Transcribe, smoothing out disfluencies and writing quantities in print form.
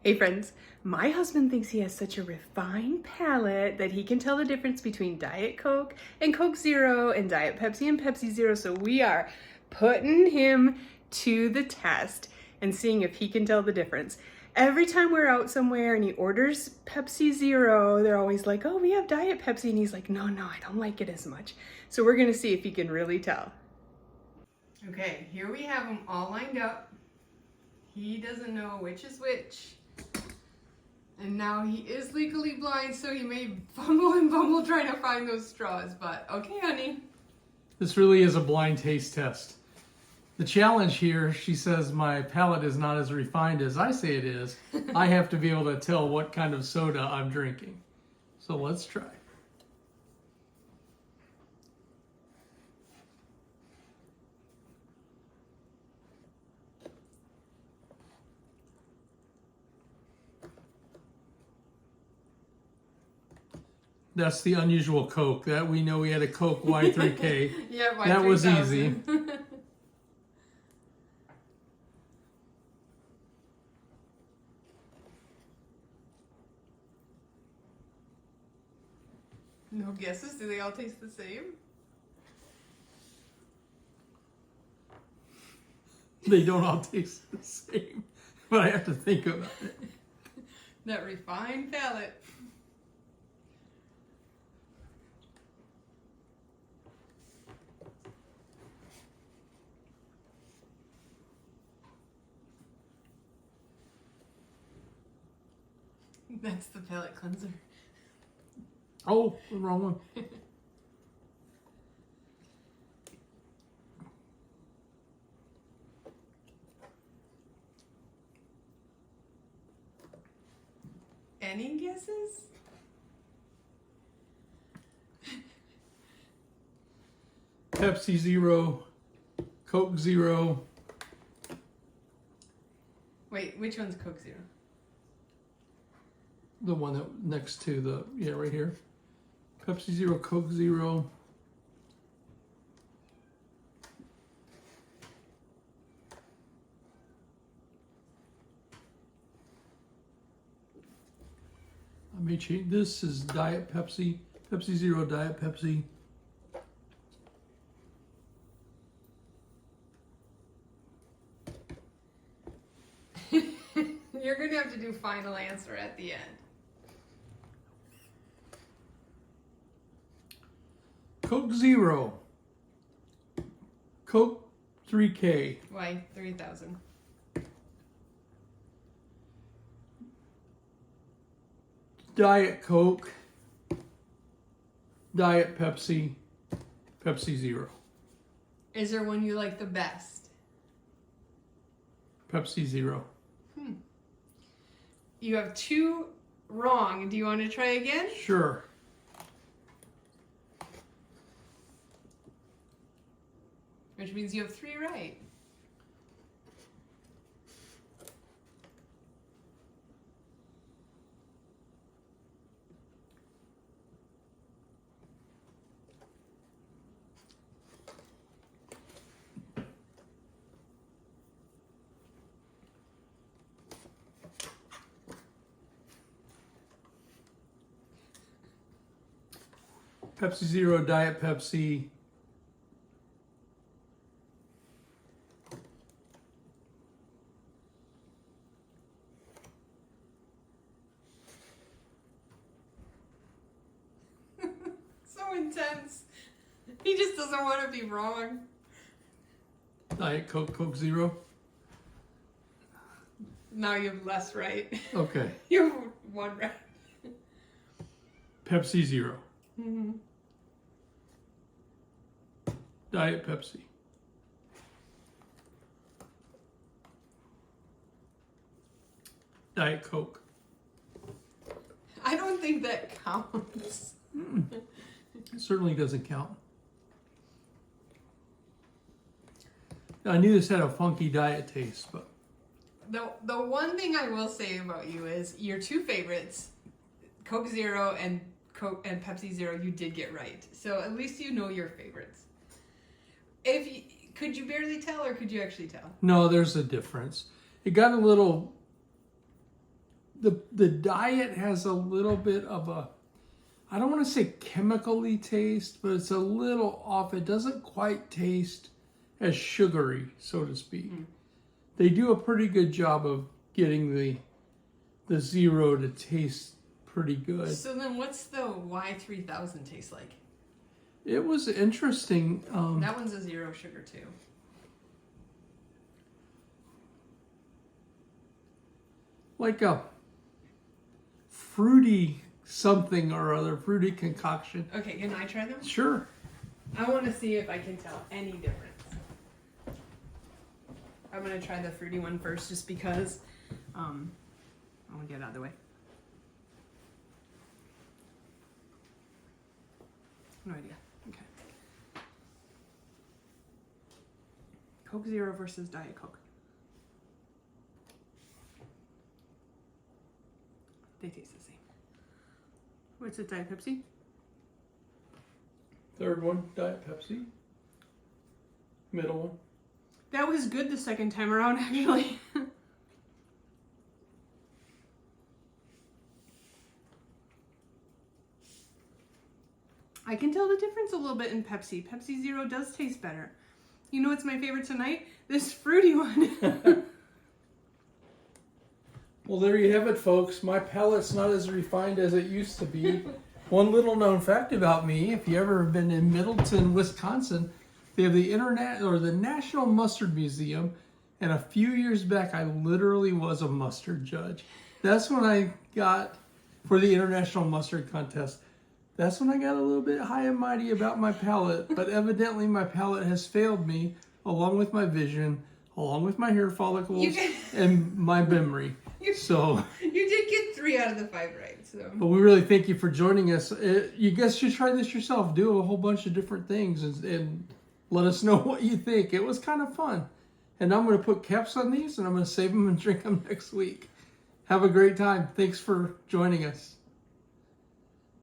Hey friends, my husband thinks he has such a refined palate that he can tell the difference between Diet Coke and Coke Zero and Diet Pepsi and Pepsi Zero. So we are putting him to the test and seeing if he can tell the difference. Every time we're out somewhere and he orders Pepsi Zero, they're always like, oh, we have Diet Pepsi. And he's like, no, I don't like it as much. So we're gonna see if he can really tell. Okay, here we have them all lined up. He doesn't know which is which. And now he is legally blind, so he may fumble and bumble trying to find those straws. But okay, honey. This really is a blind taste test. The challenge here, she says my palate is not as refined as I say it is. I have to be able to tell what kind of soda I'm drinking. So let's try. That's the unusual Coke. That we know we had a Coke Y3K. Yeah, Y3000. That was easy. No guesses? Do they all taste the same? They don't all taste the same, but I have to think about it. That refined palate. That's the palate cleanser. Oh, the wrong one. Any guesses? Pepsi Zero, Coke Zero. Wait, which one's Coke Zero? The one that next to the, yeah, right here. Pepsi Zero, Coke Zero. I may change. This is Diet Pepsi. Pepsi Zero, Diet Pepsi. You're going to have to do final answer at the end. Coke Zero. Coke 3K. Why 3000? Diet Coke. Diet Pepsi. Pepsi Zero. Is there one you like the best? Pepsi Zero. You have two wrong. Do you want to try again? Sure. Which means you have three right. Pepsi Zero, Diet Pepsi. So intense. He just doesn't want to be wrong. Diet Coke, Coke Zero. Now you have less right. Okay. You have one right. Pepsi Zero. Mm-hmm. Diet Pepsi. Diet Coke. I don't think that counts. It certainly doesn't count. I knew this had a funky diet taste, but The one thing I will say about you is your two favorites, Coke Zero and Pepsi Zero, you did get right. So at least you know your favorites. Could you barely tell, or could you actually tell? no, there's a difference. It got a little the diet has a little bit of a, I don't want to say chemically taste, but it's a little off. It doesn't quite taste as sugary, so to speak. They do a pretty good job of getting the zero to taste pretty good. So then what's the Y3000 taste like? It was interesting. That one's a 0 sugar too. Like a fruity something or other, fruity concoction. Okay, can I try them? Sure. I want to see if I can tell any difference. I'm going to try the fruity one first just because I want to get it out of the way. No idea. Okay. Coke Zero versus Diet Coke. They taste the same. What's it, Diet Pepsi? Third one, Diet Pepsi. Middle one. That was good the second time around, actually. I can tell the difference a little bit in Pepsi. Pepsi Zero does taste better. You know what's my favorite tonight? This fruity one. Well, there you have it, folks. My palate's not as refined as it used to be. One little known fact about me, if you ever have been in Middleton, Wisconsin, they have the the National Mustard Museum, and a few years back, I literally was a mustard judge. That's when I got, for the International Mustard Contest, that's when I got a little bit high and mighty about my palate, but evidently my palate has failed me, along with my vision, along with my hair follicles, and my memory. So You did get 3 out of the 5 right. So. But we really thank you for joining us. You guys should try this yourself. Do a whole bunch of different things and let us know what you think. It was kind of fun. And I'm going to put caps on these and I'm going to save them and drink them next week. Have a great time. Thanks for joining us.